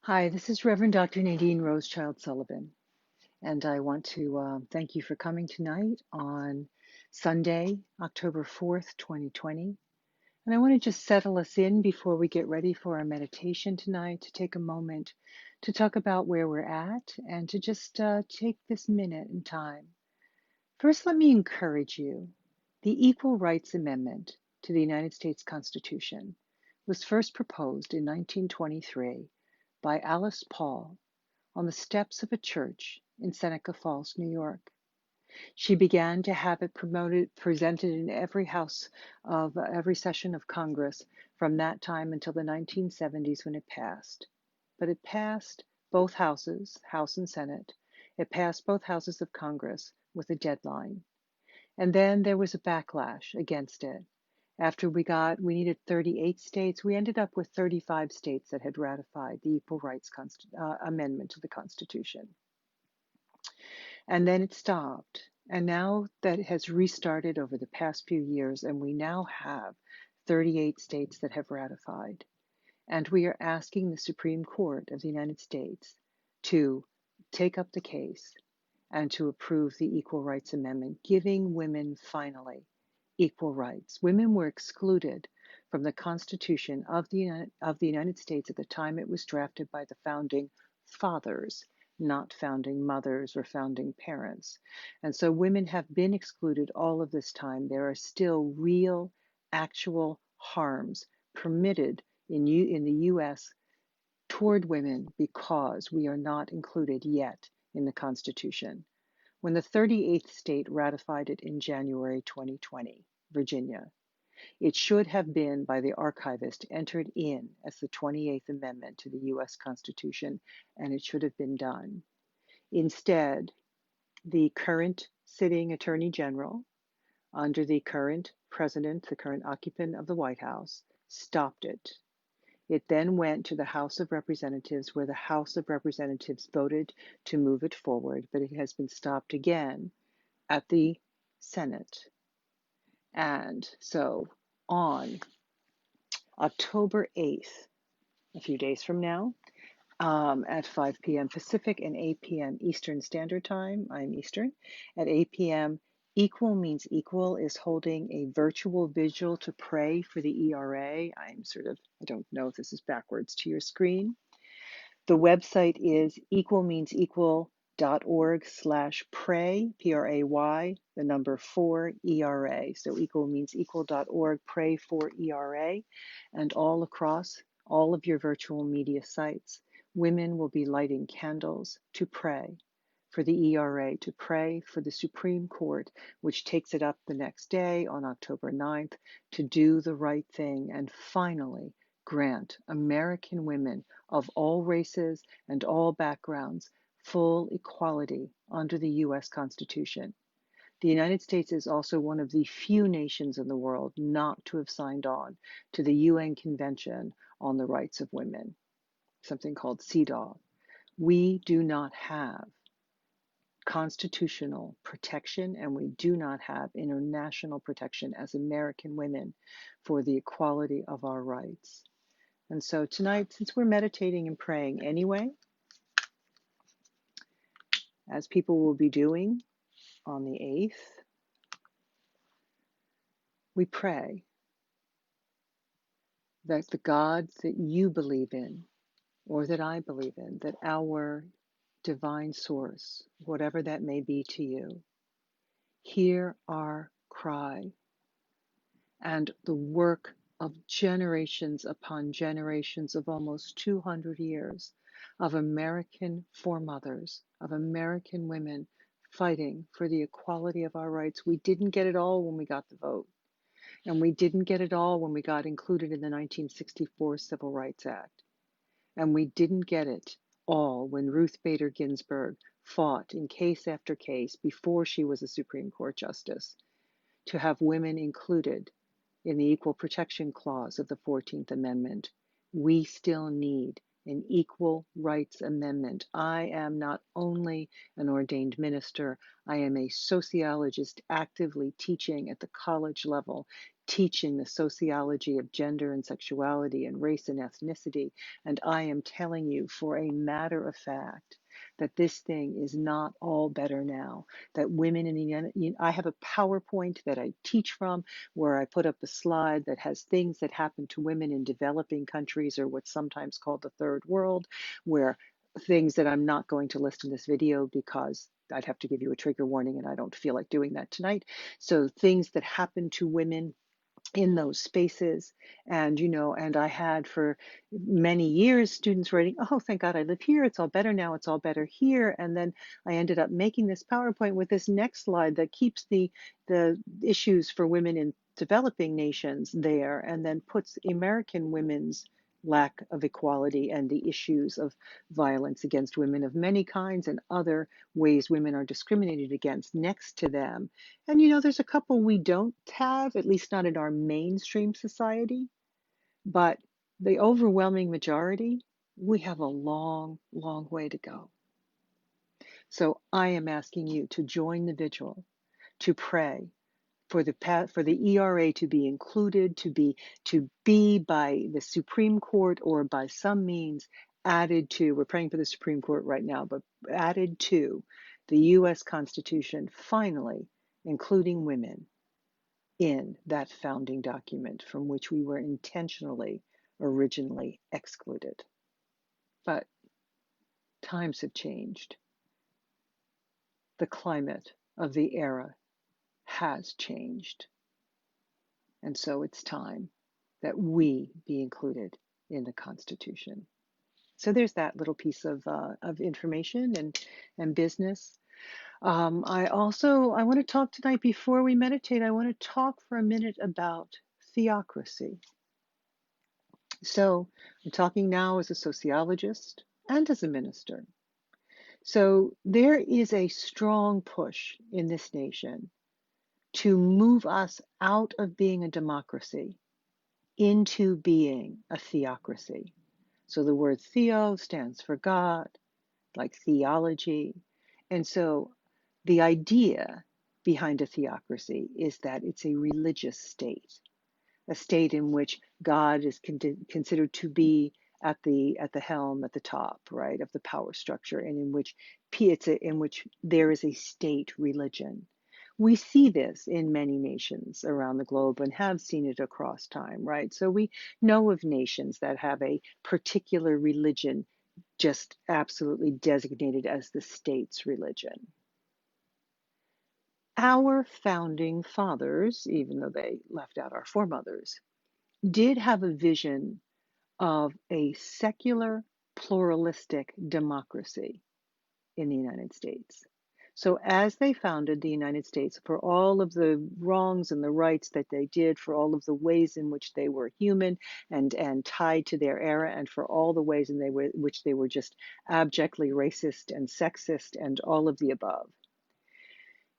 Hi, this is Reverend Dr. Nadine Rosechild Sullivan, and I want to thank you for coming tonight on Sunday, October 4th, 2020. And I want to just settle us in before we get ready for our meditation tonight to take a moment to talk about where we're at and to just take this minute in time. First, let me encourage you. The Equal Rights Amendment to the United States Constitution was first proposed in 1923 by Alice Paul on the steps of a church in Seneca Falls, New York. She began to have it presented in every house of every session of Congress from that time until the 1970s when it passed. But it passed both houses, House and Senate. It passed both houses of Congress with a deadline. And then there was a backlash against it. After we needed 38 states, we ended up with 35 states that had ratified the Equal Rights Amendment to the Constitution. And then it stopped. And now that has restarted over the past few years, and we now have 38 states that have ratified. And we are asking the Supreme Court of the United States to take up the case and to approve the Equal Rights Amendment, giving women finally equal rights. Women were excluded from the Constitution of the United States at the time it was drafted by the founding fathers, not founding mothers or founding parents. And so women have been excluded all of this time. There are still real, actual harms permitted in the US toward women because we are not included yet in the Constitution. When the 38th state ratified it in January 2020, Virginia, it should have been, by the archivist, entered in as the 28th Amendment to the US Constitution, and it should have been done. Instead, the current sitting Attorney General, under the current president, the current occupant of the White House, stopped it. It then went to the House of Representatives, where the House of Representatives voted to move it forward, but it has been stopped again at the Senate. And so on October 8th, a few days from now, at 5 p.m. Pacific and 8 p.m. Eastern Standard Time, I'm Eastern, at 8 p.m., Equal Means Equal is holding a virtual vigil to pray for the ERA. I don't know if this is backwards to your screen. The website is equalmeansequal.org/pray, P-R-A-Y, the number 4 ERA. So equalmeansequal.org, pray for ERA. And all across all of your virtual media sites, women will be lighting candles to pray for the ERA, to pray for the Supreme Court, which takes it up the next day on October 9th, to do the right thing and finally grant American women of all races and all backgrounds full equality under the U.S. Constitution. The United States is also one of the few nations in the world not to have signed on to the UN Convention on the Rights of Women, something called CEDAW. We do not have constitutional protection, and we do not have international protection as American women for the equality of our rights. And so tonight, since we're meditating and praying anyway, as people will be doing on the 8th, we pray that the God that you believe in, or that I believe in, that our divine source, whatever that may be to you, hear our cry and the work of generations upon generations of almost 200 years of American foremothers, of American women fighting for the equality of our rights. We didn't get it all when we got the vote, and we didn't get it all when we got included in the 1964 Civil Rights Act, and we didn't get it all when Ruth Bader Ginsburg fought in case after case before she was a Supreme Court justice to have women included in the Equal Protection Clause of the 14th Amendment. We still need an Equal Rights Amendment. I am not only an ordained minister, I am a sociologist actively teaching at the college level, teaching the sociology of gender and sexuality and race and ethnicity. And I am telling you, for a matter of fact, that this thing is not all better now. That women in the I have a PowerPoint that I teach from where I put up a slide that has things that happen to women in developing countries or what's sometimes called the third world, where things that I'm not going to list in this video because I'd have to give you a trigger warning and I don't feel like doing that tonight. So things that happen to women in those spaces. And and I had for many years students writing, oh, thank God I live here, it's all better now, it's all better here. And then I ended up making this PowerPoint with this next slide that keeps the issues for women in developing nations there, and then puts American women's lack of equality and the issues of violence against women of many kinds and other ways women are discriminated against next to them. And there's a couple we don't have, at least not in our mainstream society, but the overwhelming majority, we have a long, long way to go. So I am asking you to join the vigil, to pray for the ERA to be included, to be by the Supreme Court or by some means added to, we're praying for the Supreme Court right now, but added to the US Constitution, finally, including women in that founding document from which we were intentionally originally excluded. But times have changed. The climate of the era has changed. And so it's time that we be included in the Constitution. So there's that little piece of information and business. I want to talk tonight before we meditate. I want to talk for a minute about theocracy. So I'm talking now as a sociologist and as a minister. So there is a strong push in this nation to move us out of being a democracy into being a theocracy. So the word theo stands for God, like theology. And so the idea behind a theocracy is that it's a religious state, a state in which God is considered to be at the helm, at the top, right, of the power structure, and in which there is a state religion. We see this in many nations around the globe and have seen it across time, right? So we know of nations that have a particular religion just absolutely designated as the state's religion. Our founding fathers, even though they left out our foremothers, did have a vision of a secular, pluralistic democracy in the United States. So as they founded the United States, for all of the wrongs and the rights that they did, for all of the ways in which they were human and tied to their era, and for all the ways in which they were just abjectly racist and sexist and all of the above,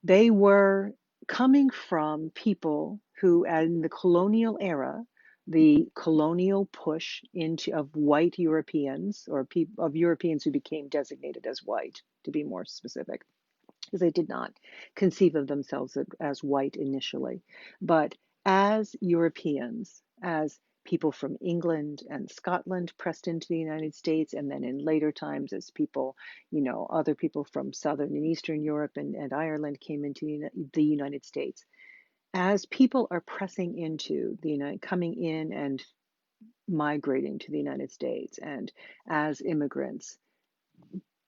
they were coming from people who, in the colonial era, the colonial push of white Europeans, or of Europeans who became designated as white, to be more specific, because they did not conceive of themselves as white initially, but as Europeans, as people from England and Scotland pressed into the United States, and then in later times as people, other people from Southern and Eastern Europe and Ireland came into the United States. As people are pressing into coming in and migrating to the United States, and as immigrants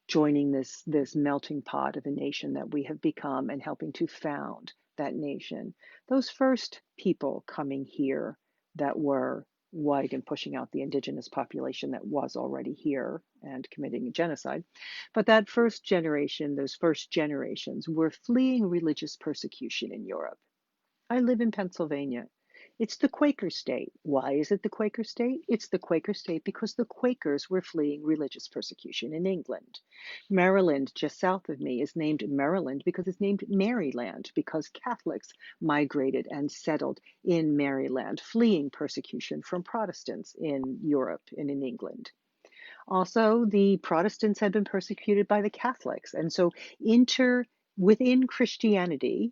joining this melting pot of a nation that we have become and helping to found that nation, those first people coming here that were white and pushing out the indigenous population that was already here and committing a genocide, but that first generation, those first generations, were fleeing religious persecution in Europe. I live in Pennsylvania. It's the Quaker state. Why is it the Quaker state? It's the Quaker state because the Quakers were fleeing religious persecution in England. Maryland, just south of me, is named Maryland because it's named Maryland, because Catholics migrated and settled in Maryland, fleeing persecution from Protestants in Europe and in England. Also, the Protestants had been persecuted by the Catholics. And so within Christianity,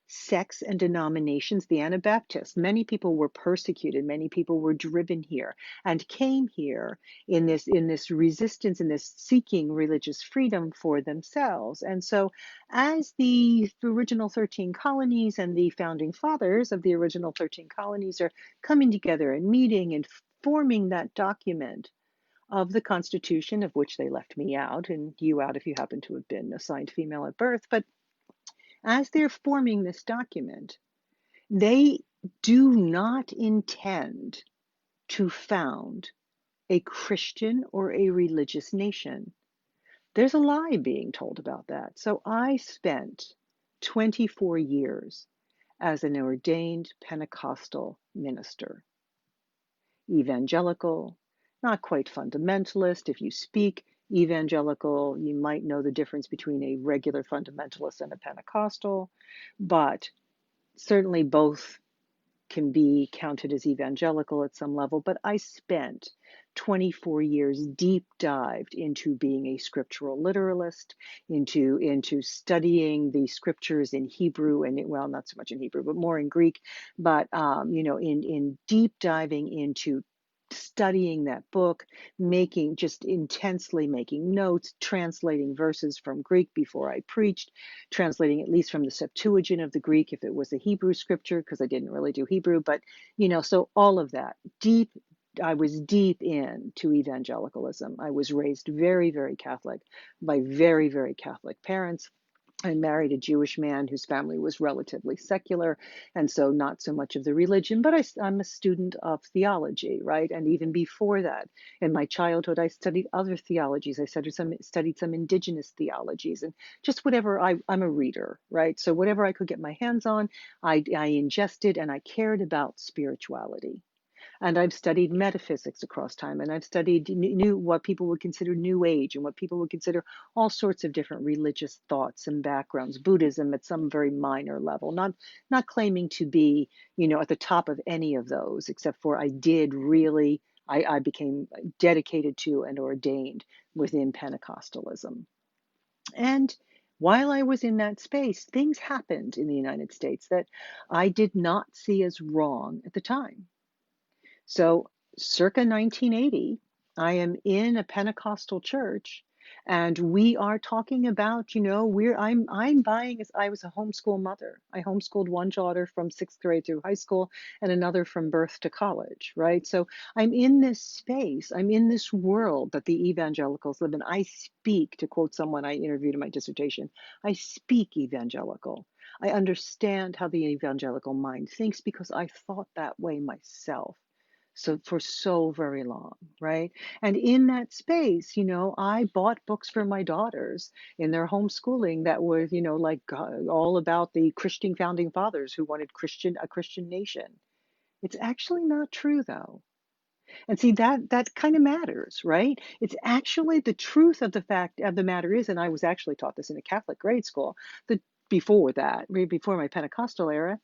sects and denominations, the Anabaptists. Many people were persecuted, many people were driven here and came here in this resistance, in this seeking religious freedom for themselves. And so as the original 13 colonies and the founding fathers of the original 13 colonies are coming together and meeting and forming that document of the Constitution, of which they left me out and you out if you happen to have been assigned female at birth. But as they're forming this document, they do not intend to found a Christian or a religious nation. There's a lie being told about that. So I spent 24 years as an ordained Pentecostal minister, evangelical, not quite fundamentalist. If you speak evangelical, you might know the difference between a regular fundamentalist and a Pentecostal, but certainly both can be counted as evangelical at some level. But I spent 24 years deep dived into being a scriptural literalist, into studying the scriptures in Hebrew and well, not so much in Hebrew, but more in Greek. But in deep diving into studying that book, making just intensely making notes, translating verses from Greek before I preached, translating at least from the Septuagint of the Greek if it was a Hebrew scripture, because I didn't really do Hebrew, but so all of that deep. I was deep into evangelicalism. I was raised very, very Catholic by very, very Catholic parents. I married a Jewish man whose family was relatively secular, and so not so much of the religion, but I'm a student of theology, right? And even before that, in my childhood, I studied other theologies. I studied some indigenous theologies, and just whatever. I'm a reader, right? So whatever I could get my hands on, I ingested, and I cared about spirituality. And I've studied metaphysics across time, and I've studied new what people would consider New Age, and what people would consider all sorts of different religious thoughts and backgrounds. Buddhism at some very minor level, not claiming to be at the top of any of those, except for I did really. I became dedicated to and ordained within Pentecostalism. And while I was in that space, things happened in the United States that I did not see as wrong at the time. So, circa 1980, I am in a Pentecostal church, and we are talking about, I'm buying. I was a homeschool mother. I homeschooled one daughter from sixth grade through high school, and another from birth to college, right? So I'm in this space. I'm in this world that the evangelicals live in. I speak, to quote someone I interviewed in my dissertation, I speak evangelical. I understand how the evangelical mind thinks because I thought that way myself. So for so very long, right? And in that space, I bought books for my daughters in their homeschooling that were, like all about the Christian founding fathers who wanted a Christian nation. It's actually not true, though. And see, that kind of matters, right? It's actually the truth of the fact of the matter is, and I was actually taught this in a Catholic grade school, that before my Pentecostal era,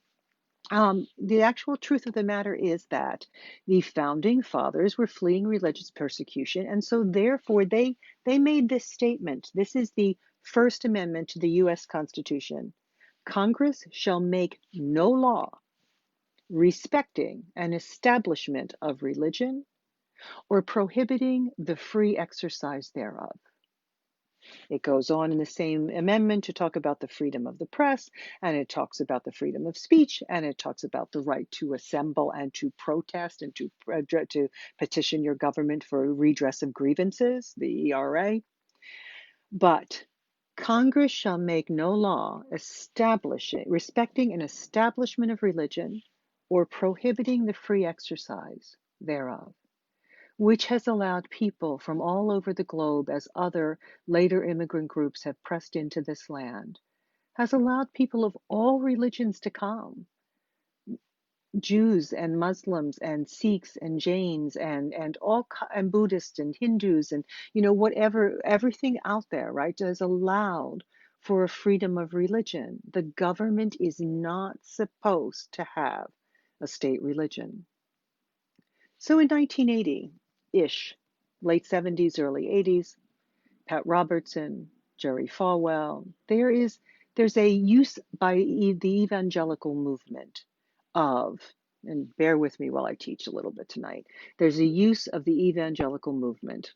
the actual truth of the matter is that the founding fathers were fleeing religious persecution, and so therefore they made this statement. This is the First Amendment to the U.S. Constitution. Congress shall make no law respecting an establishment of religion or prohibiting the free exercise thereof. It goes on in the same amendment to talk about the freedom of the press, and it talks about the freedom of speech, and it talks about the right to assemble and to protest and to petition your government for redress of grievances, the ERA. But Congress shall make no law respecting an establishment of religion or prohibiting the free exercise thereof, which has allowed people from all over the globe, as other later immigrant groups have pressed into this land, has allowed people of all religions to come. Jews and Muslims and Sikhs and Jains and Buddhists and Hindus and whatever, everything out there, right, has allowed for a freedom of religion. The government is not supposed to have a state religion. So in 1980-ish, late 70s, early 80s, Pat Robertson, Jerry Falwell, there is there's a use by the evangelical movement of, and bear with me while I teach a little bit tonight, there's a use of the evangelical movement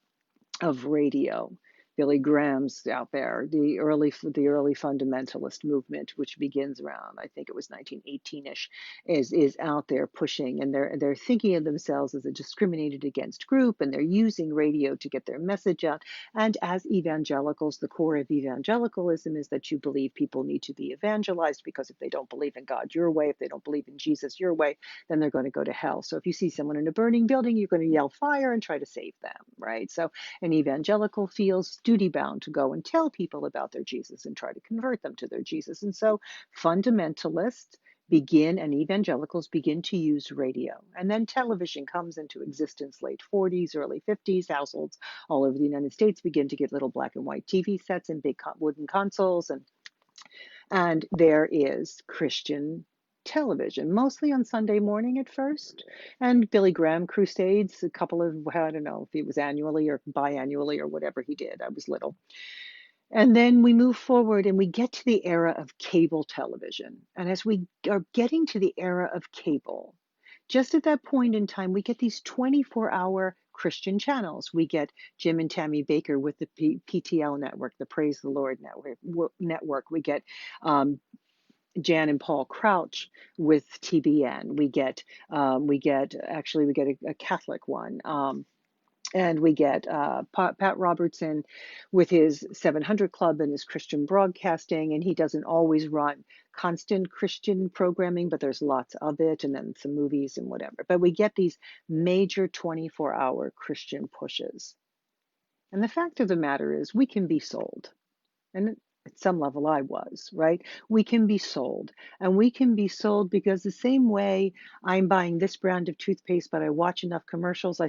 of radio. Billy Graham's out there, the early fundamentalist movement, which begins around, I think it was 1918-ish, is out there pushing, and they're thinking of themselves as a discriminated against group, and they're using radio to get their message out. And as evangelicals, the core of evangelicalism is that you believe people need to be evangelized, because if they don't believe in God your way, if they don't believe in Jesus your way, then they're going to go to hell. So if you see someone in a burning building, you're going to yell fire and try to save them, right? So an evangelical feels duty bound to go and tell people about their Jesus and try to convert them to their Jesus. And so fundamentalists begin, and evangelicals begin, to use radio. And then television comes into existence late 40s, early 50s. Households all over the United States begin to get little black and white TV sets and big wooden consoles. And there is Christian television, mostly on Sunday morning at first, and Billy Graham crusades, a couple of, I don't know if it was annually or biannually or whatever he did. I was little. And then we move forward and we get to the era of cable television. And as we are getting to the era of cable, just at that point in time, we get these 24-hour Christian channels. We get Jim and Tammy Baker with the PTL network, the Praise the Lord network. We get Jan and Paul Crouch with TBN. We get a Catholic one. And we get Pat Robertson with his 700 Club and his Christian broadcasting. And he doesn't always run constant Christian programming, but there's lots of it, and then some movies and whatever. But we get these major 24-hour Christian pushes. And the fact of the matter is, we can be sold. And at some level, I was, right? We can be sold. And we can be sold because the same way I'm buying this brand of toothpaste, but I watch enough commercials, I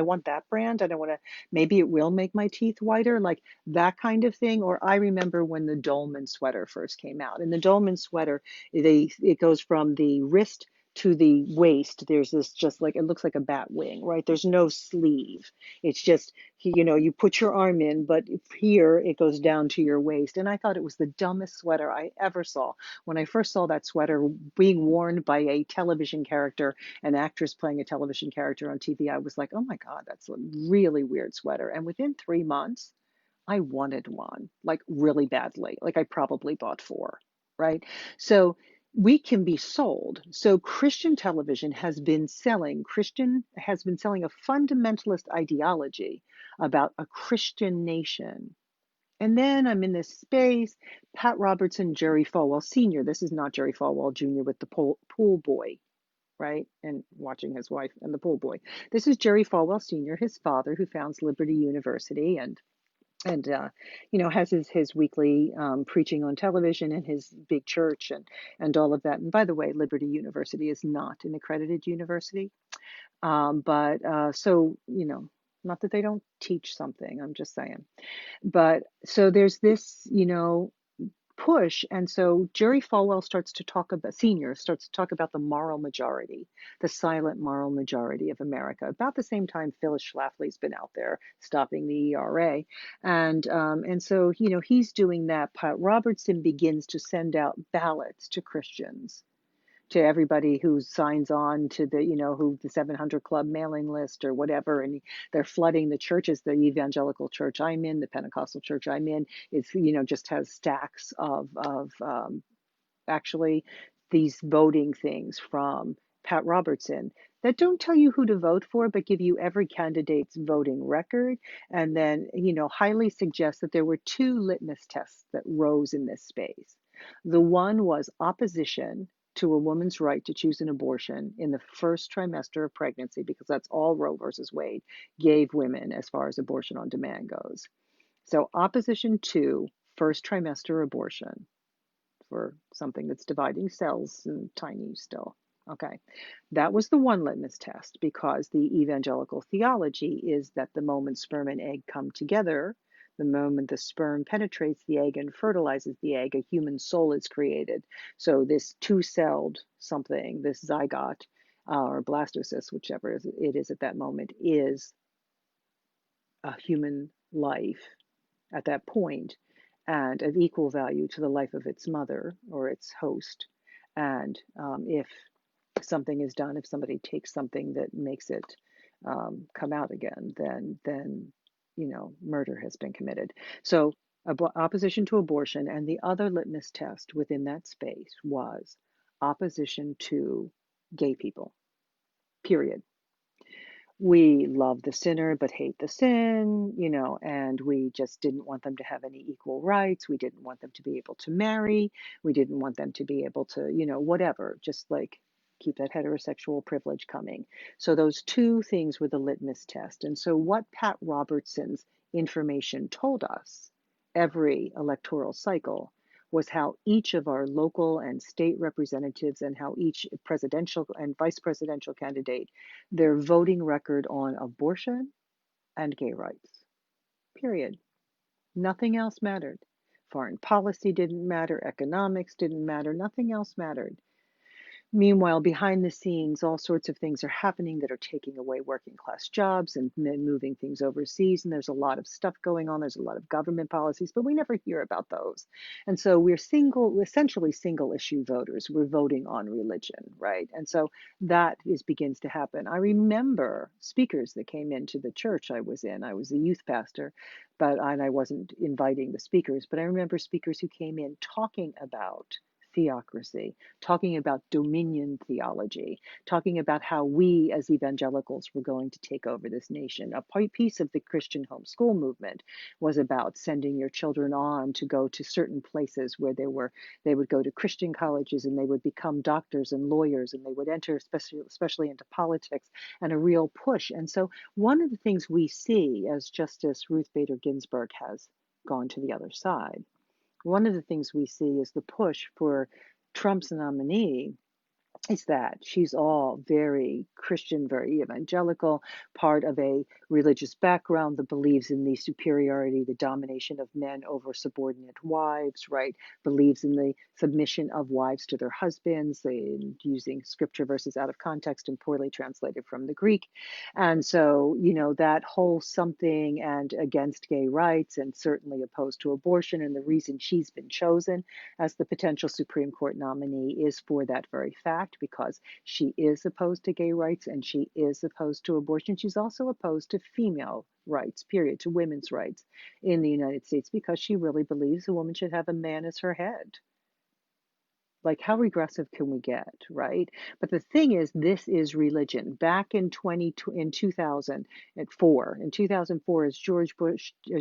want that brand. And I want to, maybe it will make my teeth whiter, like that kind of thing. Or I remember when the Dolman sweater first came out. And the Dolman sweater, it goes from the wrist to the waist. There's this, just like, it looks like a bat wing, right? There's no sleeve. It's just, you put your arm in, but here it goes down to your waist. And I thought it was the dumbest sweater I ever saw. When I first saw that sweater being worn by a television character, an actress playing a television character on TV, I was like, oh my God, that's a really weird sweater. And within 3 months, I wanted one, like really badly. Like I probably bought four, right? So we can be sold. So Christian has been selling a fundamentalist ideology about a Christian nation. And then I'm in this space, Pat Robertson, Jerry Falwell Sr. This is not Jerry Falwell Jr. with the pool boy, right? And watching his wife and the pool boy. This is Jerry Falwell Sr., his father, who founds Liberty University and has his weekly preaching on television and his big church and all of that. And by the way, Liberty University is not an accredited university. But so, not that they don't teach something, I'm just saying. But so there's this, push. And so Jerry Falwell Senior starts to talk about the moral majority, the silent moral majority of America. About the same time, Phyllis Schlafly's been out there stopping the ERA. And so, he's doing that. Pat Robertson begins to send out ballots to Christians, to everybody who signs on to the 700 Club mailing list or whatever, and they're flooding the churches. The evangelical church I'm in, the Pentecostal church I'm in, is just has stacks of actually these voting things from Pat Robertson that don't tell you who to vote for, but give you every candidate's voting record, and then highly suggest that there were two litmus tests that rose in this space. The one was opposition to a woman's right to choose an abortion in the first trimester of pregnancy, because that's all Roe versus Wade gave women as far as abortion on demand goes. So opposition to first trimester abortion for something that's dividing cells and tiny still. Okay, that was the one litmus test, because the evangelical theology is that the moment sperm and egg come together, the moment the sperm penetrates the egg and fertilizes the egg, a human soul is created. So this two-celled something, this zygote or blastocyst, whichever it is at that moment, is a human life at that point. and of equal value to the life of its mother or its host. And if something is done, if somebody takes something that makes it come out again, then murder has been committed. So opposition to abortion, and the other litmus test within that space was opposition to gay people. Period. We love the sinner but hate the sin, and we just didn't want them to have any equal rights. We didn't want them to be able to marry. We didn't want them to be able to, whatever, just like keep that heterosexual privilege coming. So those two things were the litmus test. And so what Pat Robertson's information told us every electoral cycle was how each of our local and state representatives and how each presidential and vice presidential candidate, their voting record on abortion and gay rights. Period. Nothing else mattered. Foreign policy didn't matter. Economics didn't matter. Nothing else mattered. Meanwhile, behind the scenes, all sorts of things are happening that are taking away working class jobs and moving things overseas. And there's a lot of stuff going on. There's a lot of government policies, but we never hear about those. And so we're essentially single issue voters. We're voting on religion, right? And so that begins to happen. I remember speakers that came into the church I was in. I was a youth pastor, and I wasn't inviting the speakers, but I remember speakers who came in talking about theocracy, talking about dominion theology, talking about how we as evangelicals were going to take over this nation. A piece of the Christian homeschool movement was about sending your children on to go to certain places where they would go to Christian colleges and they would become doctors and lawyers and they would enter especially into politics, and a real push. And so one of the things we see as Justice Ruth Bader Ginsburg has gone to the other side, one of the things we see is the push for Trump's nominee is that she's all very Christian, very evangelical, part of a religious background that believes in the superiority, the domination of men over subordinate wives, right? Believes in the submission of wives to their husbands, using scripture verses out of context and poorly translated from the Greek. And so, that whole something and against gay rights and certainly opposed to abortion. And the reason she's been chosen as the potential Supreme Court nominee is for that very fact, because she is opposed to gay rights and she is opposed to abortion. She's also opposed to female rights, period, to women's rights in the United States, because she really believes a woman should have a man as her head. Like, how regressive can we get, right? But the thing is, this is religion. Back in 2004, as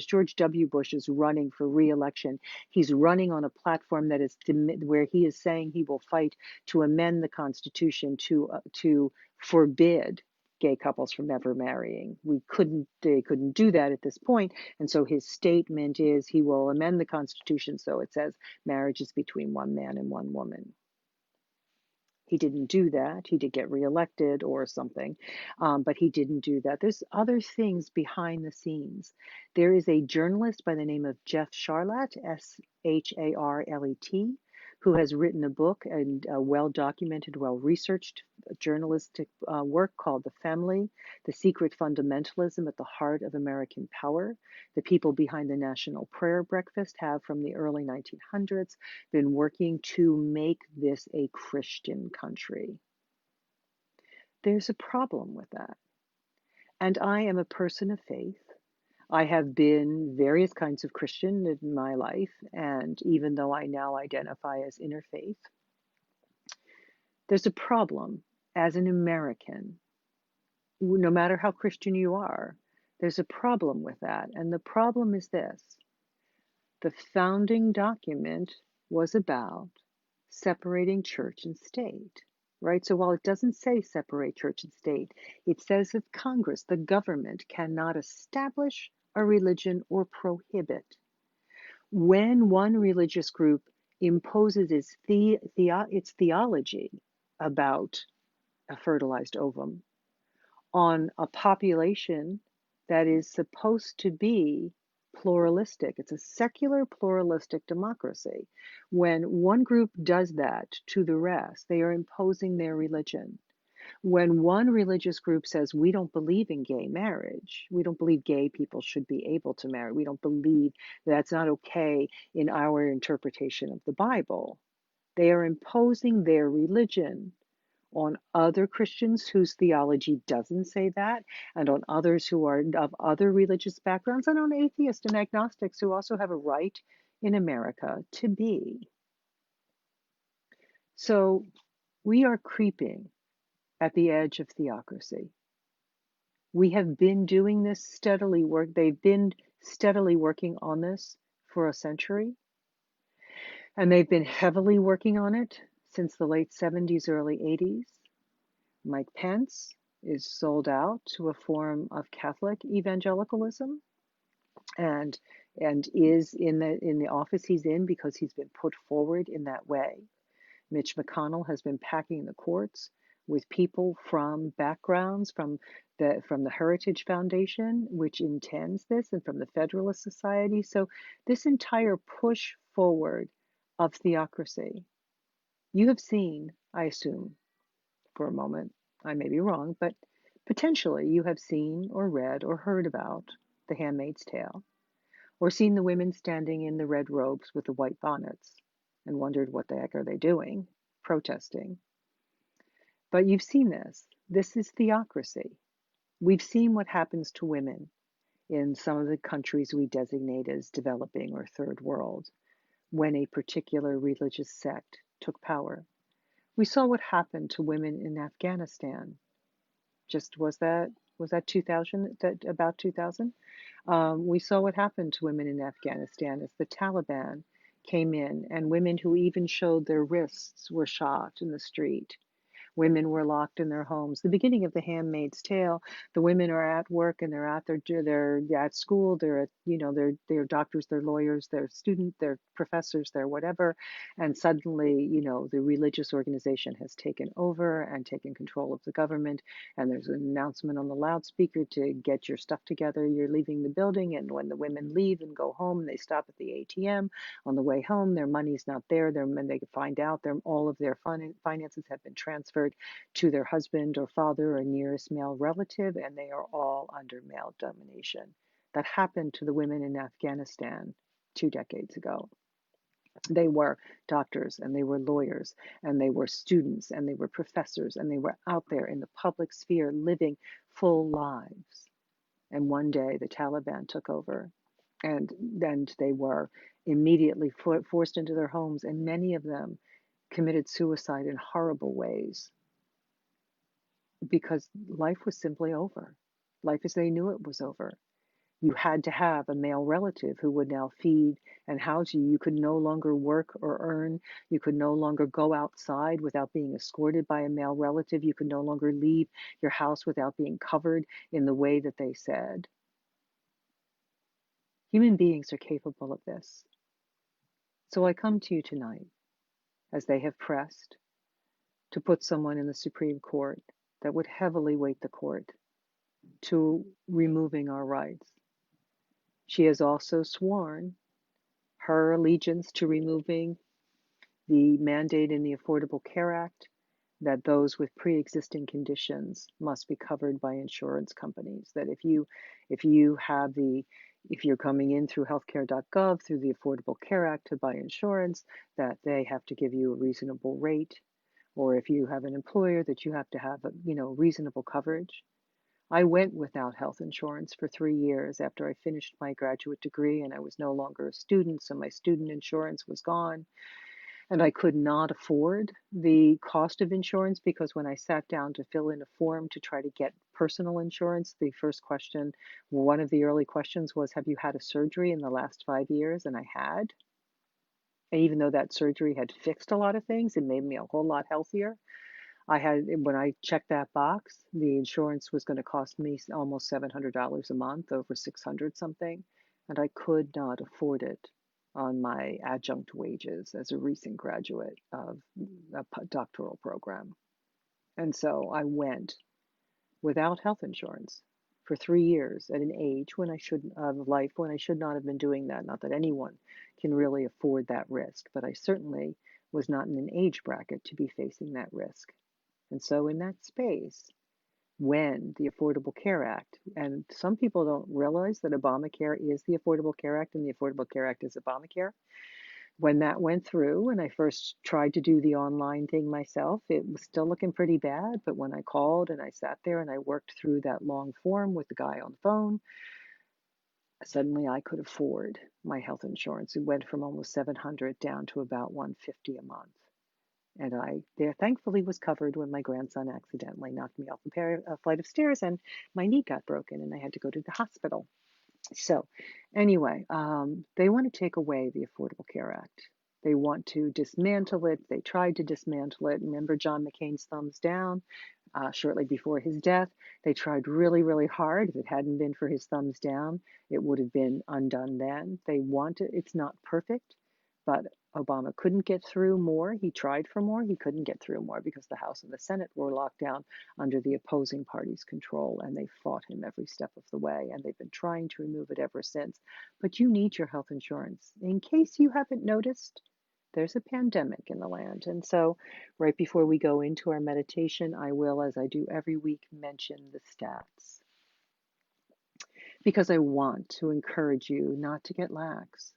George W. Bush is running for re-election, he's running on a platform that is where he is saying he will fight to amend the Constitution to forbid gay couples from ever marrying. They couldn't do that at this point, and so his statement is he will amend the Constitution so it says marriage is between one man and one woman. He didn't do that. He did get reelected or something, but he didn't do that. There's other things behind the scenes. There is a journalist by the name of Jeff Sharlet, Sharlet, who has written a book and a well-documented, well-researched journalistic work called The Family, The Secret Fundamentalism at the Heart of American Power. The people behind the National Prayer Breakfast have, from the early 1900s, been working to make this a Christian country. There's a problem with that. And I am a person of faith. I have been various kinds of Christian in my life, and even though I now identify as interfaith, there's a problem as an American. No matter how Christian you are, there's a problem with that. And the problem is this: the founding document was about separating church and state, right? So while it doesn't say separate church and state, it says that Congress, the government, cannot establish a religion or prohibit. When one religious group imposes its theology about a fertilized ovum on a population that is supposed to be pluralistic. It's a secular pluralistic democracy. When one group does that to the rest, they are imposing their religion. When one religious group says, we don't believe in gay marriage, we don't believe gay people should be able to marry, we don't believe that's not okay in our interpretation of the Bible, they are imposing their religion on other Christians whose theology doesn't say that, and on others who are of other religious backgrounds, and on atheists and agnostics who also have a right in America to be. So we are creeping at the edge of theocracy. We have been doing this steadily they've been steadily working on this for a century, and they've been heavily working on it since the late 70s, early 80s. Mike Pence is sold out to a form of Catholic evangelicalism, and is in the office he's in because he's been put forward in that way. Mitch McConnell has been packing the courts with people from backgrounds from the Heritage Foundation, which intends this, and from the Federalist Society. So this entire push forward of theocracy, you have seen, I assume, for a moment, I may be wrong, but potentially you have seen or read or heard about The Handmaid's Tale, or seen the women standing in the red robes with the white bonnets and wondered what the heck are they doing, protesting. But you've seen this. This is theocracy. We've seen what happens to women in some of the countries we designate as developing or third world when a particular religious sect took power. We saw what happened to women in Afghanistan. Just was that 2000, that about 2000? We saw what happened to women in Afghanistan as the Taliban came in, and women who even showed their wrists were shot in the street. Women were locked in their homes. The beginning of The Handmaid's Tale, the women are at work and they're at school, they're at, they're doctors, they're lawyers, they're students, they're professors, they're whatever, and suddenly, the religious organization has taken over and taken control of the government, and there's an announcement on the loudspeaker to get your stuff together, you're leaving the building, and when the women leave and go home, they stop at the ATM. On the way home, their money's not there, and they find out all of their finances have been transferred to their husband or father or nearest male relative, and they are all under male domination. That happened to the women in Afghanistan 2 decades ago. They were doctors and they were lawyers and they were students and they were professors and they were out there in the public sphere living full lives. And one day the Taliban took over, and then they were immediately forced into their homes, and many of them committed suicide in horrible ways because life was simply over. Life as they knew it was over. You had to have a male relative who would now feed and house you. You could no longer work or earn. You could no longer go outside without being escorted by a male relative. You could no longer leave your house without being covered in the way that they said. Human beings are capable of this. So I come to you tonight, as they have pressed, to put someone in the Supreme Court that would heavily weight the court to removing our rights. She has also sworn her allegiance to removing the mandate in the Affordable Care Act that those with pre-existing conditions must be covered by insurance companies. That if you're coming in through healthcare.gov through the Affordable Care Act to buy insurance, that they have to give you a reasonable rate, or if you have an employer, that you have to have reasonable coverage. I went without health insurance for 3 years after I finished my graduate degree, and I was no longer a student, so my student insurance was gone. And I could not afford the cost of insurance because when I sat down to fill in a form to try to get personal insurance, the first question, one of the early questions was, have you had a surgery in the last 5 years? And I had. And even though that surgery had fixed a lot of things, it made me a whole lot healthier. When I checked that box, the insurance was going to cost me almost $700 a month, over 600 something, and I could not afford it on my adjunct wages as a recent graduate of a doctoral program. And so I went without health insurance for 3 years at an age when I should not have been doing that. Not that anyone can really afford that risk, but I certainly was not in an age bracket to be facing that risk. And so in that space, when the Affordable Care Act, and some people don't realize that Obamacare is the Affordable Care Act and the Affordable Care Act is Obamacare. When that went through and I first tried to do the online thing myself, it was still looking pretty bad. But when I called and I sat there and I worked through that long form with the guy on the phone, suddenly I could afford my health insurance. It went from almost 700 down to about 150 a month. And I there thankfully was covered when my grandson accidentally knocked me off a flight of stairs and my knee got broken and I had to go to the hospital. So, anyway, they want to take away the Affordable Care Act. They want to dismantle it. They tried to dismantle it. Remember John McCain's thumbs down shortly before his death? They tried really, really hard. If it hadn't been for his thumbs down, it would have been undone then. They want it. It's not perfect, but Obama couldn't get through more. He tried for more. He couldn't get through more because the House and the Senate were locked down under the opposing party's control, and they fought him every step of the way, and they've been trying to remove it ever since. But you need your health insurance. In case you haven't noticed, there's a pandemic in the land. And so, right before we go into our meditation, I will, as I do every week, mention the stats because I want to encourage you not to get lax.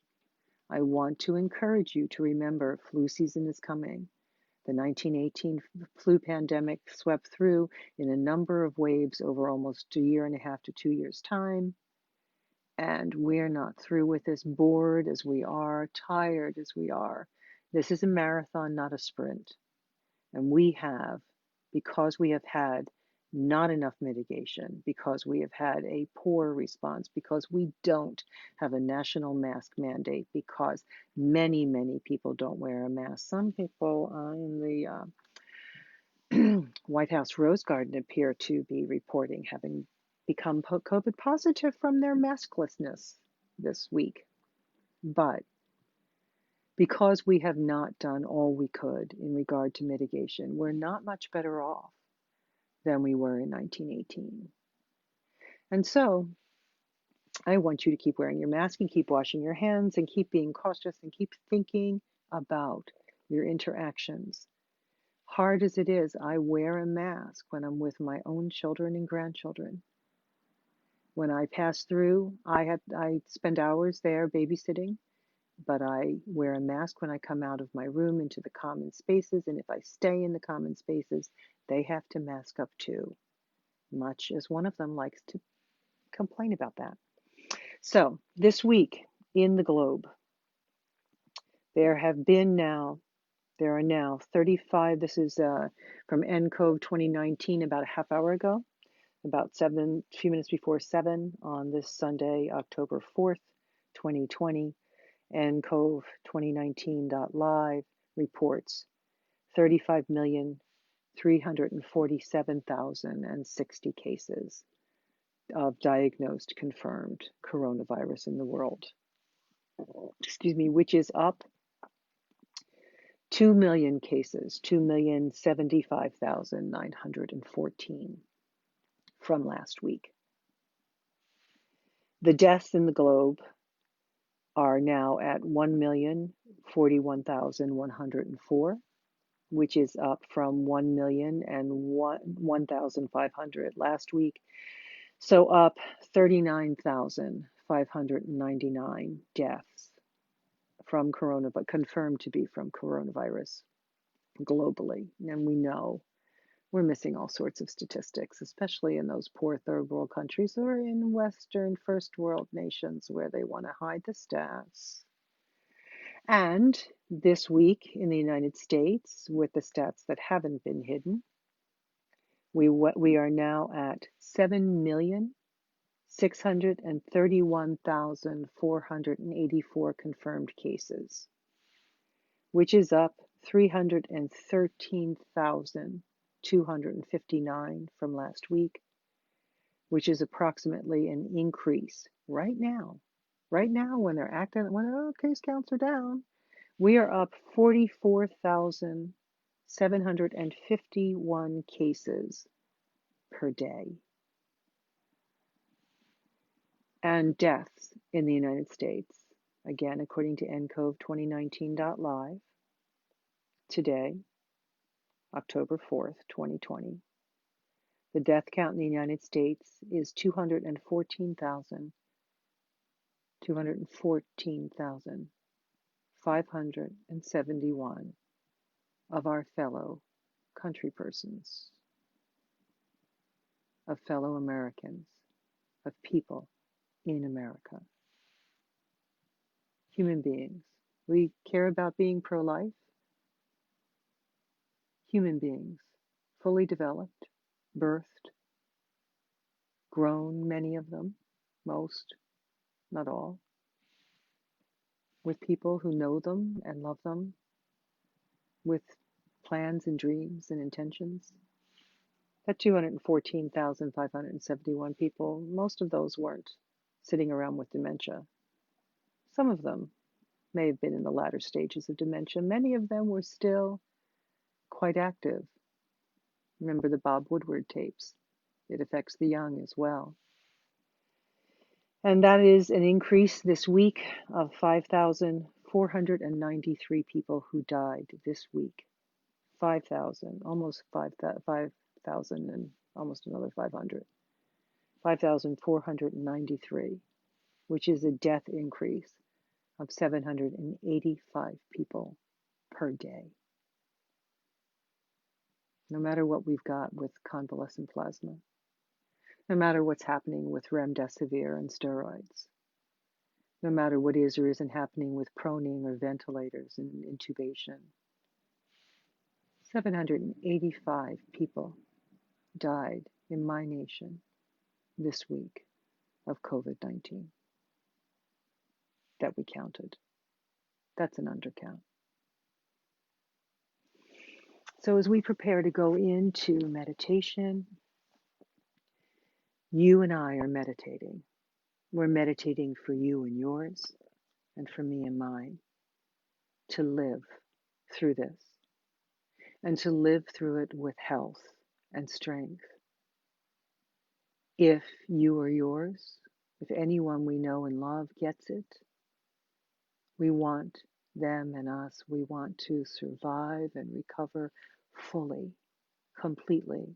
I want to encourage you to remember flu season is coming. The 1918 flu pandemic swept through in a number of waves over almost a year and a half to 2 years' time. And we're not through with this, bored as we are, tired as we are. This is a marathon, not a sprint. And we have, because we have had not enough mitigation, because we have had a poor response, because we don't have a national mask mandate, because many, many people don't wear a mask. Some people in the White House Rose Garden appear to be reporting having become COVID positive from their masklessness this week. But because we have not done all we could in regard to mitigation, we're not much better off than we were in 1918. And so I want you to keep wearing your mask and keep washing your hands and keep being cautious and keep thinking about your interactions. Hard as it is, I wear a mask when I'm with my own children and grandchildren. When I pass through, I spend hours there babysitting, but I wear a mask when I come out of my room into the common spaces, and if I stay in the common spaces, they have to mask up too, much as one of them likes to complain about that. So this week in the globe, there are now 35, this is from ENCOVE 2019, about a half hour ago, about a few minutes before 7 on this Sunday, October 4th, 2020, ENCOVE2019.live reports 35,347,060 cases of diagnosed confirmed coronavirus in the world. Which is up 2 million cases, 2,075,914 from last week. The deaths in the globe are now at 1,041,104, which is up from 1,001,500 last week. So up 39,599 deaths from but confirmed to be from coronavirus globally. And we know we're missing all sorts of statistics, especially in those poor third world countries or in Western first world nations where they want to hide the stats. And this week in the United States, with the stats that haven't been hidden, we are now at 7,631,484 confirmed cases, which is up 313,259 from last week, which is approximately an increase right now. Right now, when case counts are down, we are up 44,751 cases per day. And deaths in the United States, again, according to ENCOVE2019.live, today October 4th, 2020. The death count in the United States is 214,571 of our fellow country persons, of fellow Americans, of people in America. Human beings. We care about being pro-life. Human beings, fully developed, birthed, grown, many of them, most, not all, with people who know them and love them, with plans and dreams and intentions. That 214,571 people, most of those weren't sitting around with dementia. Some of them may have been in the latter stages of dementia. Many of them were still quite active. Remember the Bob Woodward tapes. It affects the young as well. And that is an increase this week of 5,493 people who died this week. 5,000, almost 5,000 and almost another 500. 5,493, which is a death increase of 785 people per day. No matter what we've got with convalescent plasma, no matter what's happening with remdesivir and steroids, no matter what is or isn't happening with proning or ventilators and intubation. 785 people died in my nation this week of COVID-19 that we counted. That's an undercount. So as we prepare to go into meditation, you and I are meditating. We're meditating for you and yours, and for me and mine, to live through this, and to live through it with health and strength. If you or yours, if anyone we know and love gets it, we want them and us, we want to survive and recover fully, completely,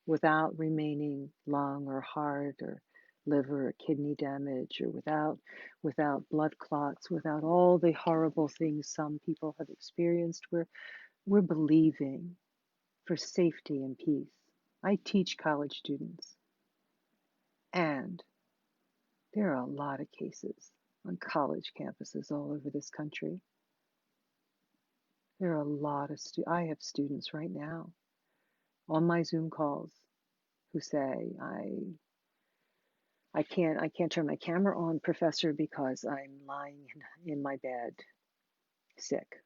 without remaining lung or heart or liver or kidney damage, or without blood clots, without all the horrible things some people have experienced. We're believing for safety and peace. I teach college students, and there are a lot of cases on college campuses all over this country. There are a lot of I have students right now on my Zoom calls who say, I can't turn my camera on, Professor, because I'm lying in my bed sick.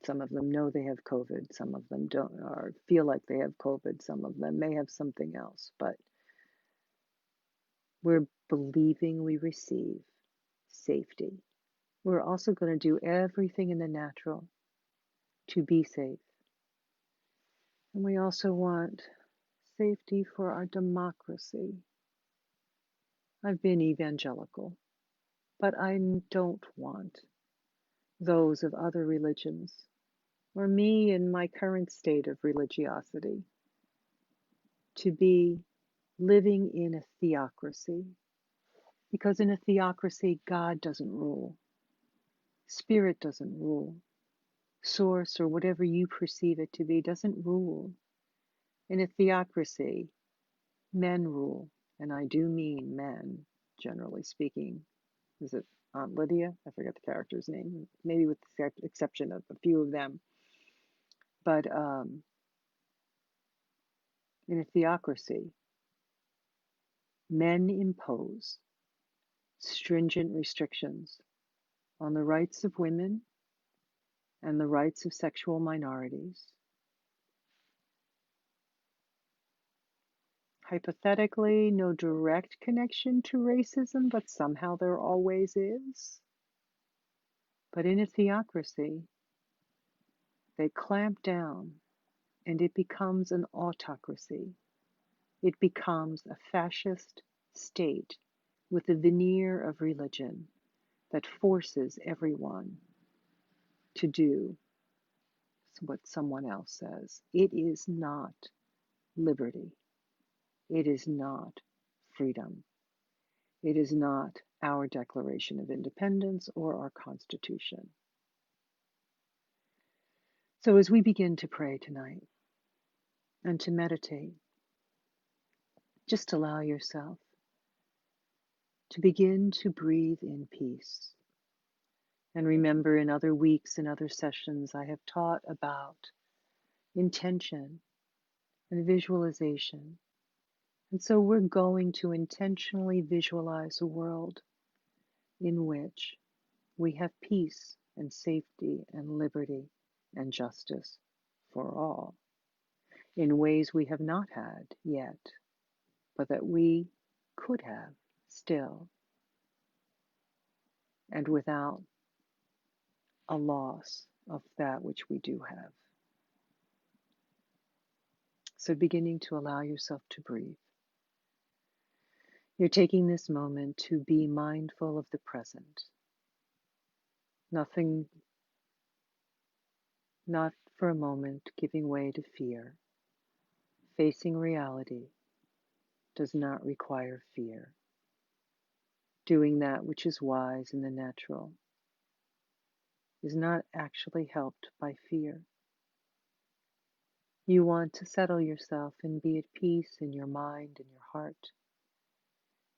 Some of them know they have COVID. Some of them don't, or feel like they have COVID. Some of them may have something else, but we're believing we receive safety. We're also going to do everything in the natural to be safe. And we also want safety for our democracy. I've been evangelical, but I don't want those of other religions, or me in my current state of religiosity, to be living in a theocracy. Because in a theocracy, God doesn't rule. Spirit doesn't rule. Source, or whatever you perceive it to be, doesn't rule. In a theocracy, men rule. And I do mean men, generally speaking. Is it Aunt Lydia? I forget the character's name. Maybe with the exception of a few of them. But in a theocracy, men impose stringent restrictions on the rights of women and the rights of sexual minorities. Hypothetically, no direct connection to racism, but somehow there always is. But in a theocracy, they clamp down and it becomes an autocracy. It becomes a fascist state with a veneer of religion that forces everyone to do what someone else says. It is not liberty. It is not freedom. It is not our Declaration of Independence or our Constitution. So as we begin to pray tonight and to meditate, just allow yourself to begin to breathe in peace. And remember, in other weeks and other sessions, I have taught about intention and visualization. And so we're going to intentionally visualize a world in which we have peace and safety and liberty and justice for all in ways we have not had yet, but that we could have still, and without a loss of that which we do have. So beginning to allow yourself to breathe. You're taking this moment to be mindful of the present. Nothing, not for a moment giving way to fear. Facing reality does not require fear. Doing that which is wise in the natural is not actually helped by fear. You want to settle yourself and be at peace in your mind and your heart,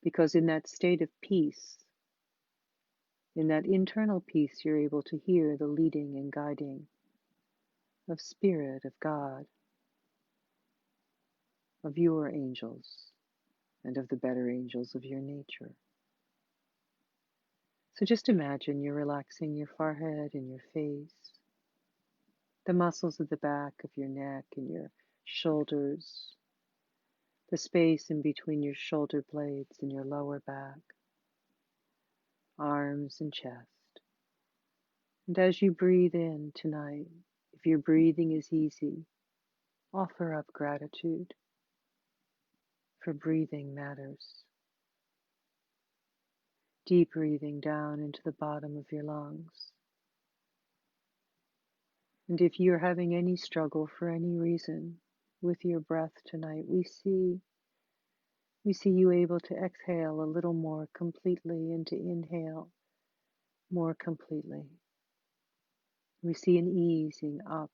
because in that state of peace, in that internal peace, you're able to hear the leading and guiding of Spirit, of God, of your angels, and of the better angels of your nature. So just imagine you're relaxing your forehead and your face, the muscles at the back of your neck and your shoulders, the space in between your shoulder blades and your lower back, arms and chest. And as you breathe in tonight, if your breathing is easy, offer up gratitude, for breathing matters. Deep breathing down into the bottom of your lungs. And if you're having any struggle for any reason with your breath tonight, we see you able to exhale a little more completely and to inhale more completely. We see an easing up,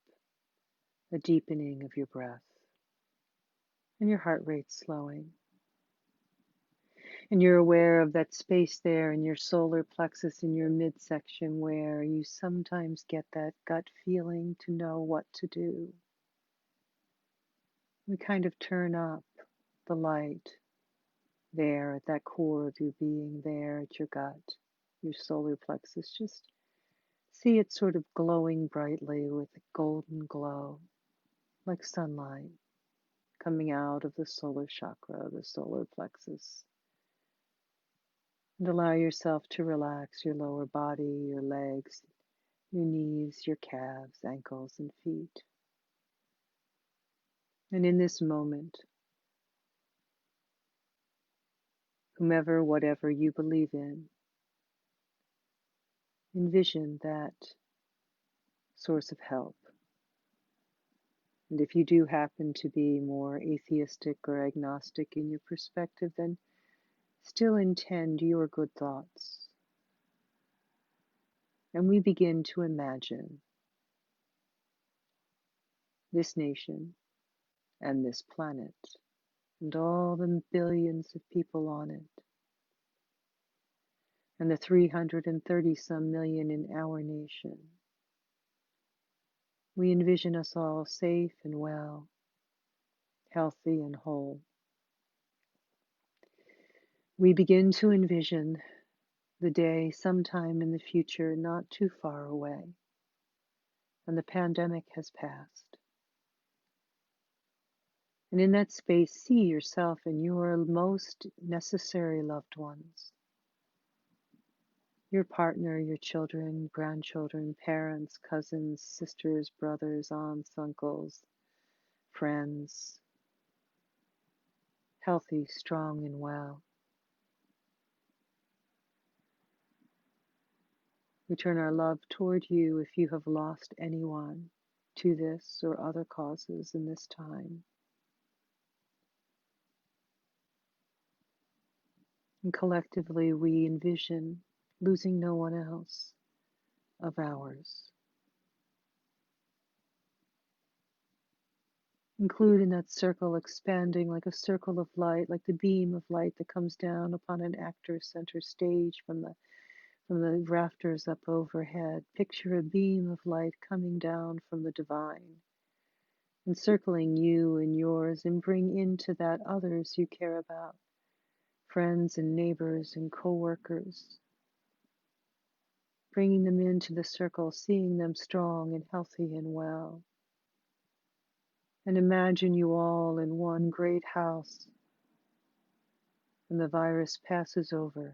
a deepening of your breath, and your heart rate slowing. And you're aware of that space there in your solar plexus in your midsection where you sometimes get that gut feeling to know what to do. We kind of turn up the light there at that core of your being, there at your gut, your solar plexus. Just see it sort of glowing brightly with a golden glow, like sunlight coming out of the solar chakra, the solar plexus. And allow yourself to relax your lower body, your legs, your knees, your calves, ankles, and feet. And in this moment, whomever, whatever you believe in, envision that source of help. And if you do happen to be more atheistic or agnostic in your perspective, then still intend your good thoughts. And we begin to imagine this nation and this planet and all the billions of people on it, and the 330 some million in our nation. We envision us all safe and well, healthy and whole. We begin to envision the day sometime in the future, not too far away, and the pandemic has passed. And in that space, see yourself and your most necessary loved ones, your partner, your children, grandchildren, parents, cousins, sisters, brothers, aunts, uncles, friends, healthy, strong, and well. We turn our love toward you if you have lost anyone to this or other causes in this time. And collectively we envision losing no one else of ours. Include in that circle expanding like a circle of light, like the beam of light that comes down upon an actor's center stage from the rafters up overhead. Picture a beam of light coming down from the divine, encircling you and yours, and bring into that others you care about, friends and neighbors and co-workers, bringing them into the circle, seeing them strong and healthy and well. And imagine you all in one great house, and the virus passes over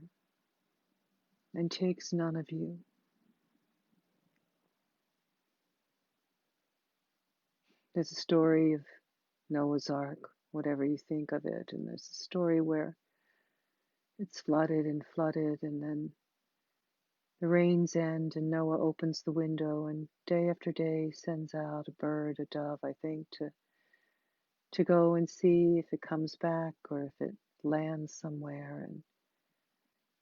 and takes none of you. There's a story of Noah's Ark, whatever you think of it, and there's a story where it's flooded, and then the rains end, and Noah opens the window, and day after day sends out a bird, a dove, I think, to go and see if it comes back or if it lands somewhere, and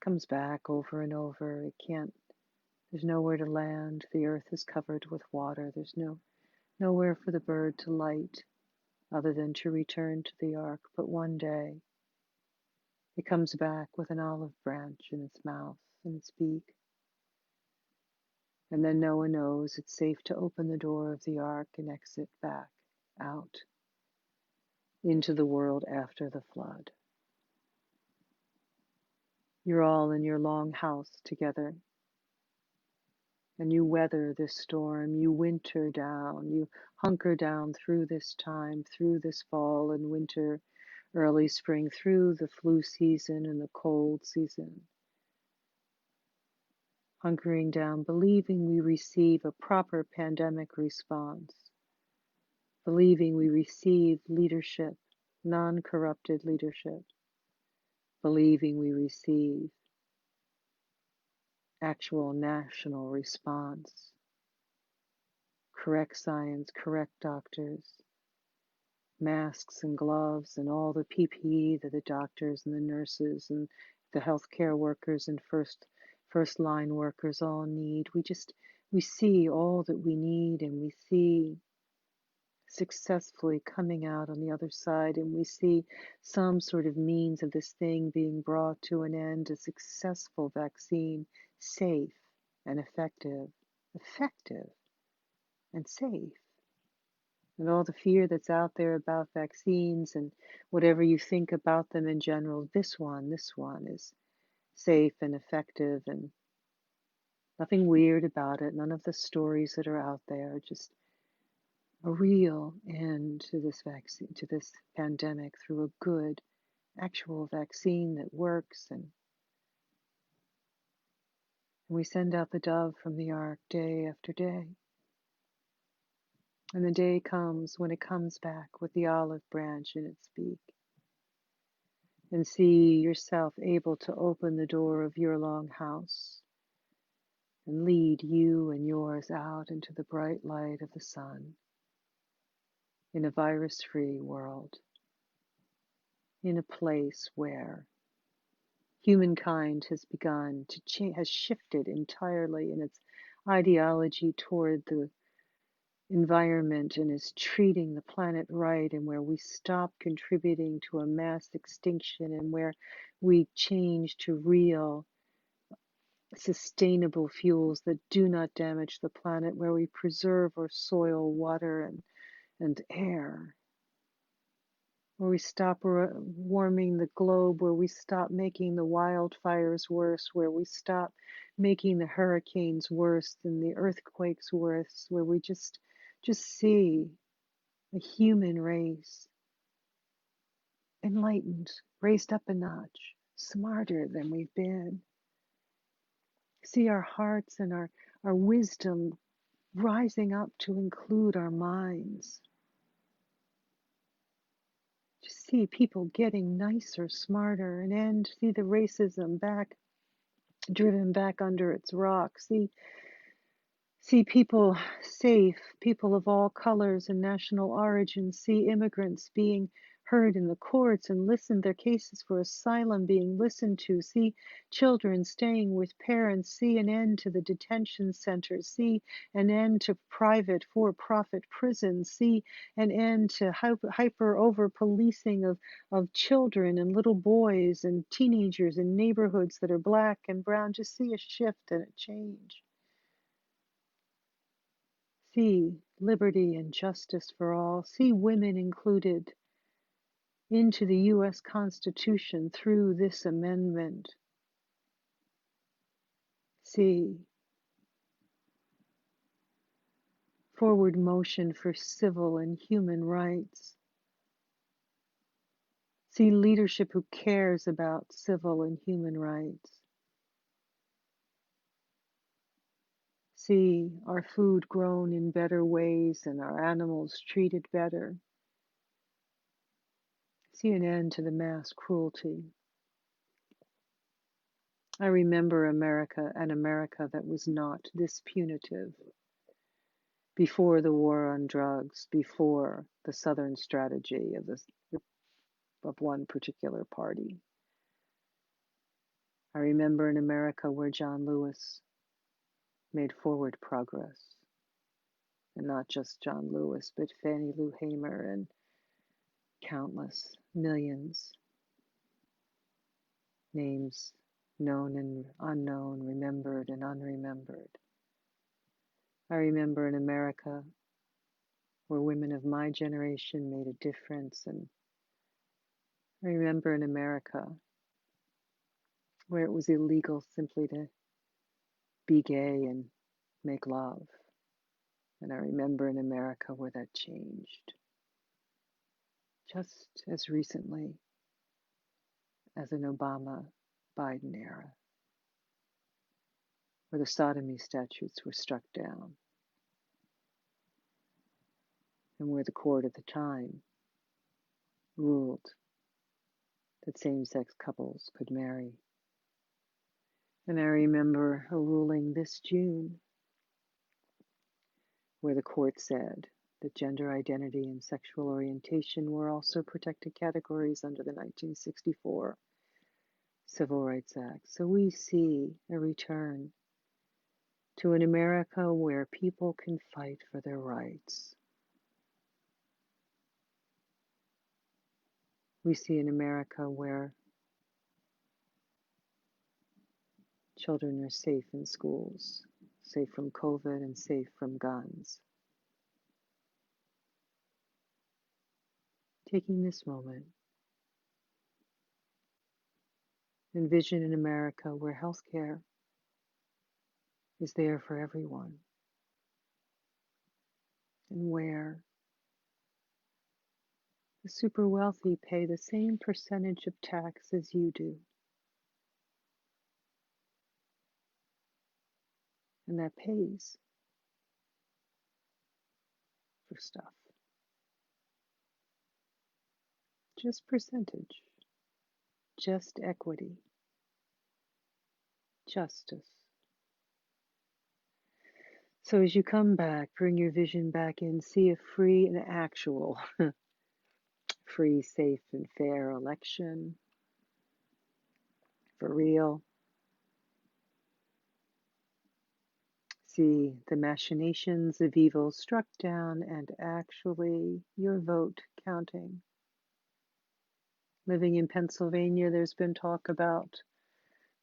comes back over and over. It can't. There's nowhere to land. The earth is covered with water. There's nowhere for the bird to light other than to return to the ark. But one day it comes back with an olive branch in its mouth, in its beak. And then Noah knows it's safe to open the door of the ark and exit back out into the world after the flood. You're all in your long house together, and you weather this storm, you winter down, you hunker down through this time, through this fall and winter, early spring, through the flu season and the cold season. Hunkering down, believing we receive a proper pandemic response, believing we receive leadership, non-corrupted leadership, believing we receive actual national response, correct science, correct doctors, masks and gloves and all the PPE that the doctors and the nurses and the healthcare workers and first line workers all need. We see all that we need, and we see successfully coming out on the other side, and we see some sort of means of this thing being brought to an end, a successful vaccine, safe and effective and safe. And all the fear that's out there about vaccines and whatever you think about them in general, this one is safe and effective, and nothing weird about it, none of the stories that are out there, just a real end to this vaccine, to this pandemic, through a good actual vaccine that works. And we send out the dove from the ark day after day. And the day comes when it comes back with the olive branch in its beak. And see yourself able to open the door of your long house and lead you and yours out into the bright light of the sun in a virus-free world, in a place where humankind has begun to change, has shifted entirely in its ideology toward the environment and is treating the planet right, and where we stop contributing to a mass extinction, and where we change to real sustainable fuels that do not damage the planet, where we preserve our soil, water, and air, where we stop warming the globe, where we stop making the wildfires worse, where we stop making the hurricanes worse and the earthquakes worse, where we just see a human race enlightened, raised up a notch, smarter than we've been. See our hearts and our wisdom rising up to include our minds. Just see people getting nicer, smarter, and see the racism driven back under its rock. See people safe, people of all colors and national origins. See immigrants being heard in the courts and listened, their cases for asylum being listened to. See children staying with parents. See an end to the detention centers. See an end to private for-profit prisons. See an end to hyper over policing of children and little boys and teenagers in neighborhoods that are black and brown. Just see a shift and a change. See liberty and justice for all. See women included into the U.S. Constitution through this amendment. See forward motion for civil and human rights. See leadership who cares about civil and human rights. See our food grown in better ways and our animals treated better. See an end to the mass cruelty. I remember America, an America that was not this punitive. Before the war on drugs, before the Southern strategy of one particular party. I remember an America where John Lewis made forward progress. And not just John Lewis, but Fannie Lou Hamer and countless millions. Names known and unknown, remembered and unremembered. I remember an America where women of my generation made a difference, and I remember an America where it was illegal simply to be gay and make love. And I remember in America where that changed. Just as recently as an Obama-Biden era, where the sodomy statutes were struck down, and where the court at the time ruled that same-sex couples could marry. And I remember a ruling this June where the court said that gender identity and sexual orientation were also protected categories under the 1964 Civil Rights Act. So we see a return to an America where people can fight for their rights. We see an America where children are safe in schools, safe from COVID and safe from guns. Taking this moment, envision an America where healthcare is there for everyone, and where the super wealthy pay the same percentage of tax as you do, and that pays for stuff. Just percentage, just equity, justice. So as you come back, bring your vision back in, see a free and actual, free, safe, and fair election, for real. See the machinations of evil struck down and actually your vote counting. Living in Pennsylvania, there's been talk about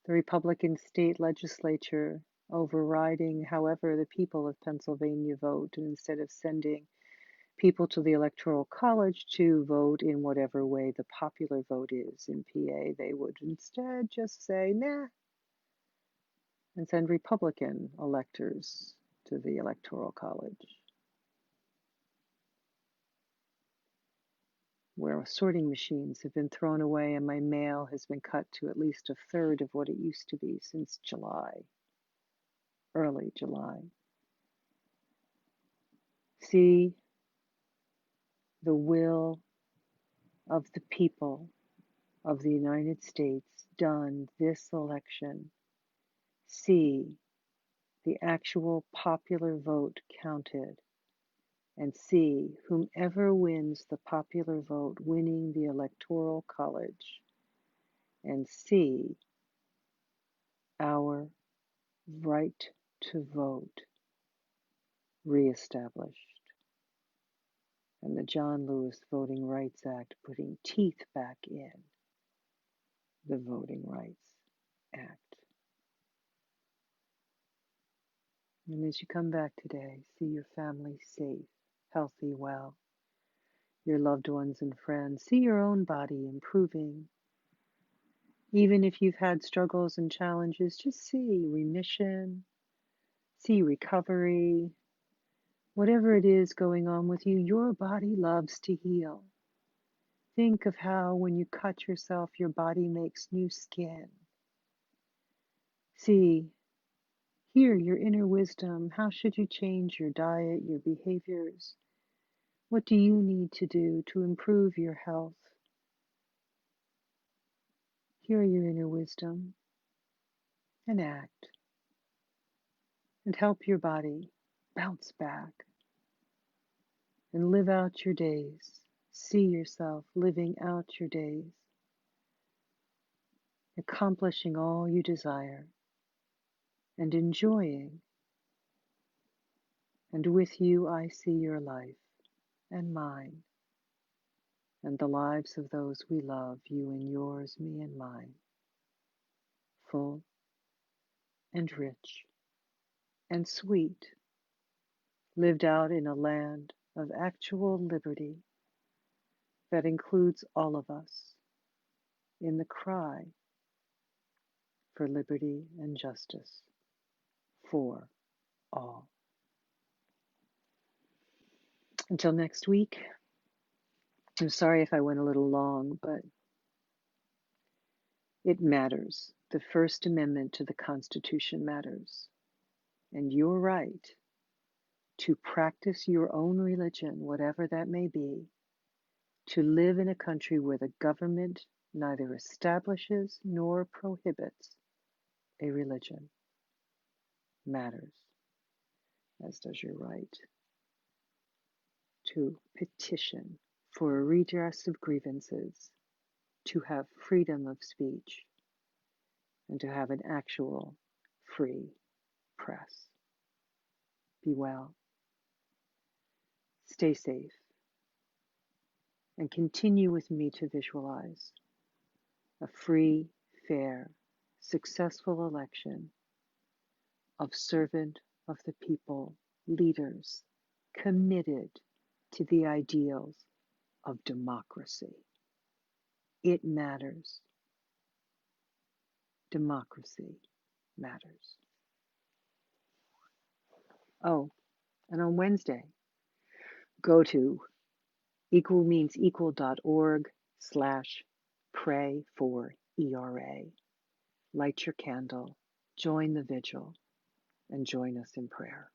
the Republican state legislature overriding however the people of Pennsylvania vote, and instead of sending people to the Electoral College to vote in whatever way the popular vote is in PA, they would instead just say, nah, and send Republican electors to the Electoral College, where sorting machines have been thrown away and my mail has been cut to at least a third of what it used to be since July, early July. See the will of the people of the United States done this election. See the actual popular vote counted, and see whomever wins the popular vote winning the Electoral College, and see our right to vote reestablished, and the John Lewis Voting Rights Act putting teeth back in the Voting Rights Act. And as you come back today, see your family safe, healthy, well, your loved ones and friends. See your own body improving. Even if you've had struggles and challenges, just see remission, see recovery. Whatever it is going on with you, your body loves to heal. Think of how when you cut yourself, your body makes new skin. See, hear your inner wisdom. How should you change your diet, your behaviors? What do you need to do to improve your health? Hear your inner wisdom and act, and help your body bounce back and live out your days. See yourself living out your days, accomplishing all you desire and enjoying. And with you I see your life and mine and the lives of those we love, you and yours, me and mine, full and rich and sweet, lived out in a land of actual liberty that includes all of us in the cry for liberty and justice for all. Until next week, I'm sorry if I went a little long, but it matters. The First Amendment to the Constitution matters. And your right to practice your own religion, whatever that may be, to live in a country where the government neither establishes nor prohibits a religion, matters, as does your right to petition for a redress of grievances, to have freedom of speech, and to have an actual free press. Be well, stay safe, and continue with me to visualize a free, fair, successful election of servant of the people, leaders committed to the ideals of democracy. It matters. Democracy matters. Oh, and on Wednesday, go to equalmeansequal.org/pray for ERA. Light your candle, join the vigil, and join us in prayer.